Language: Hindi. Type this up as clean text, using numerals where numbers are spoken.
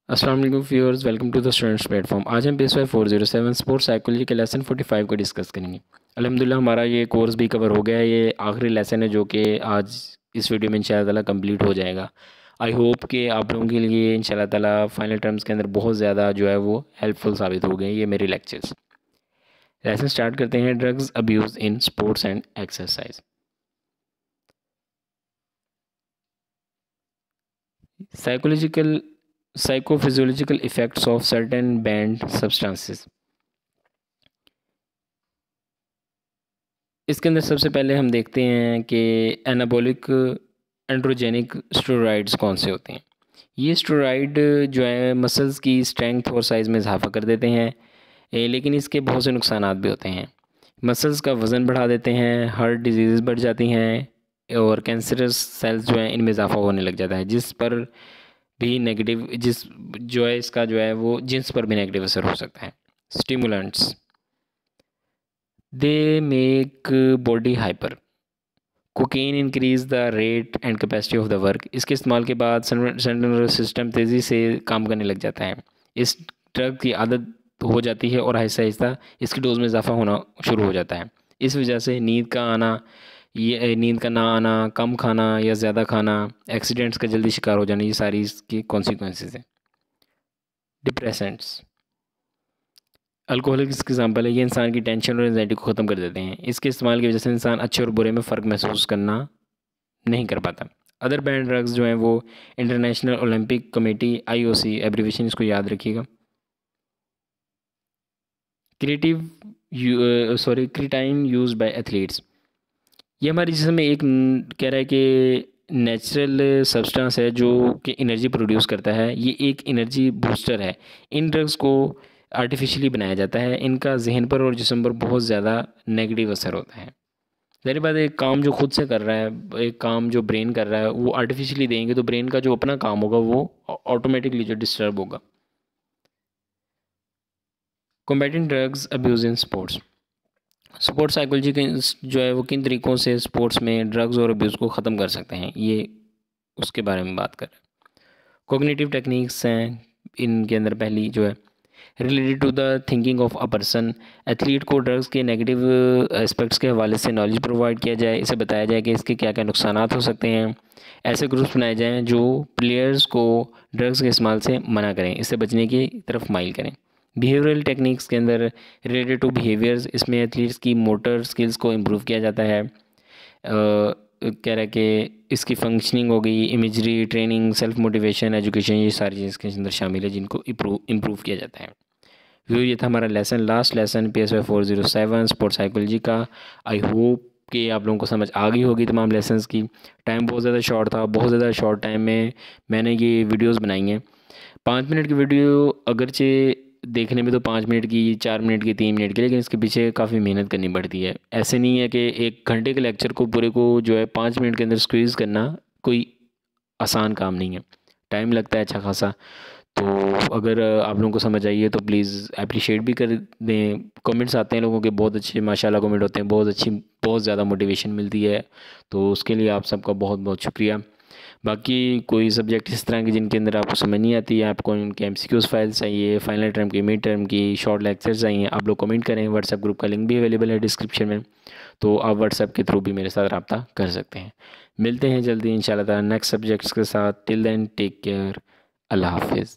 अस्सलाम वालेकुम viewers, welcome to the students platform. आज हम पेशवाई 407 स्पोर्ट्स साइकोलॉजी के लेसन 45 को डिस्कस करेंगे। अल्हम्दुलिल्लाह हमारा ये कोर्स भी कवर हो गया है। ये आखिरी लेसन है जो कि आज इस वीडियो में इंशाअल्लाह ताला कंप्लीट हो जाएगा। आई होप कि आप लोगों के लिए इंशाअल्लाह ताला फाइनल टर्म्स के अंदर बहुत ज़्यादा जो है वो हेल्पफुल साबित हो गए ये मेरे लेक्चर्स। लेसन स्टार्ट करते हैं। Drugs abuse in sports and exercise. Psychological psychophysiological effects of certain band substances. इसके अंदर सबसे पहले हम देखते हैं कि एनाबॉलिक एंड्रोजेनिक स्टेरॉइड्स कौन से होते हैं। ये स्टेरॉइड जो है मसल्स की स्ट्रेंथ और साइज़ में इजाफा कर देते हैं, लेकिन इसके बहुत से नुकसानात भी होते हैं। मसल्स का वज़न बढ़ा देते हैं, हार्ट डिजीज़ बढ़ जाती हैं और कैंसरस सेल्स जो हैं इनमें इजाफा होने लग जाता है, जिस पर भी नेगेटिव जिस जो है इसका जो है वो जिन्स पर भी नेगेटिव असर हो सकता है। Stimulants they make body hyper. Cocaine increase the rate and capacity of the work. इसके इस्तेमाल के बाद सेंट्रल नर्वस सिस्टम तेज़ी से काम करने लग जाता है। इस ड्रग की आदत हो जाती है और आहिस्ता आहिस्ता इसकी डोज में इजाफा होना शुरू हो जाता है। इस वजह से नींद का ना आना, कम खाना या ज़्यादा खाना, एक्सीडेंट्स का जल्दी शिकार हो जाना, ये सारी इसकी कॉन्सिक्वेंसेस हैं। डिप्रेसेंट्स अल्कोहल किसकी एग्जाम्पल है। ये इंसान की टेंशन और एंजाइटी को ख़त्म कर देते हैं। इसके इस्तेमाल की वजह से इंसान अच्छे और बुरे में फ़र्क महसूस करना नहीं कर पाता। अदर बैंड ड्रग्स जो हैं वो international Olympic committee IOC, abbreviation इसको याद रखिएगा। क्रिटाइन यूज बाय एथलीट्स। ये हमारे जिस्म में एक कह रहा है कि नेचुरल सब्सटेंस है जो कि एनर्जी प्रोड्यूस करता है। ये एक एनर्जी बूस्टर है। इन ड्रग्स को आर्टिफिशियली बनाया जाता है। इनका जहन पर और जिस्म पर बहुत ज़्यादा नेगेटिव असर होता है। जाहिर बात है, एक काम जो खुद से कर रहा है, एक काम जो ब्रेन कर रहा है, वो आर्टिफिशियली देंगे तो ब्रेन का जो अपना काम होगा वो ऑटोमेटिकली जो डिस्टर्ब होगा। Combating drugs abuse in sports. Sports psychology के जो है वो किन तरीक़ों से स्पोर्ट्स में ड्रग्स और अब्यूज़ को ख़त्म कर सकते हैं, ये उसके बारे में बात कर रहे हैं। कॉग्निटिव टेक्निक्स हैं इनके अंदर। पहली जो है related to the thinking of a person. Athlete को ड्रग्स के नेगेटिव एस्पेक्ट्स के हवाले से नॉलेज प्रोवाइड किया जाए। इसे बताया जाए कि इसके क्या क्या नुकसानात हो सकते हैं। ऐसे ग्रुप्स बनाए जाएँ जो प्लेयर्स को ड्रग्स के इस्तेमाल से मना करें, इससे बचने की तरफ माइल करें। बिहेवियरल टेक्निक्स के अंदर रिलेटेड टू बिहेवियर्स, इसमें एथलीट्स की मोटर स्किल्स को इम्प्रूव किया जाता है। कह रहा है कि इसकी फंक्शनिंग हो गई, imagery, training, self motivation, education, ये सारी चीज़ इसके अंदर शामिल है जिनको इम्प्रूव किया जाता है। ये था हमारा lesson, last lesson PSY 407 sports psychology का। आई होप कि आप लोगों को समझ आ गई होगी तमाम लेसन्स की। टाइम बहुत ज़्यादा शॉर्ट था, बहुत ज़्यादा शॉर्ट टाइम में मैंने ये वीडियोस बनाई हैं। 5 मिनट की वीडियो अगरचे देखने में तो 5 मिनट की, 4 मिनट की, 3 मिनट की, लेकिन इसके पीछे काफ़ी मेहनत करनी पड़ती है। ऐसे नहीं है कि 1 घंटे के लेक्चर को पूरे को जो है 5 मिनट के अंदर स्क्वीज़ करना कोई आसान काम नहीं है, टाइम लगता है अच्छा खासा। तो अगर आप लोगों को समझ आई है तो प्लीज़ अप्रिशिएट भी कर दें। कमेंट्स आते हैं लोगों के बहुत अच्छे, माशाल्लाह कमेंट होते हैं, बहुत अच्छी, बहुत ज़्यादा मोटिवेशन मिलती है, तो उसके लिए आप सबका बहुत बहुत शुक्रिया। बाकी कोई सब्जेक्ट इस तरह के जिनके अंदर आपको समझ नहीं आती है, आपको इनके MCQs फाइल्स चाहिए, फाइनल टर्म की, मिड टर्म की शॉर्ट लेक्चर्स चाहिए, आप लोग कमेंट करें। व्हाट्सएप ग्रुप का लिंक भी अवेलेबल है डिस्क्रिप्शन में, तो आप व्हाट्सएप के थ्रू भी मेरे साथ रब्ता कर सकते हैं। मिलते हैं जल्दी इंशाल्लाह नेक्स्ट सब्जेक्ट्स के साथ। टिल देन टेक केयर, अल्लाह हाफिज़।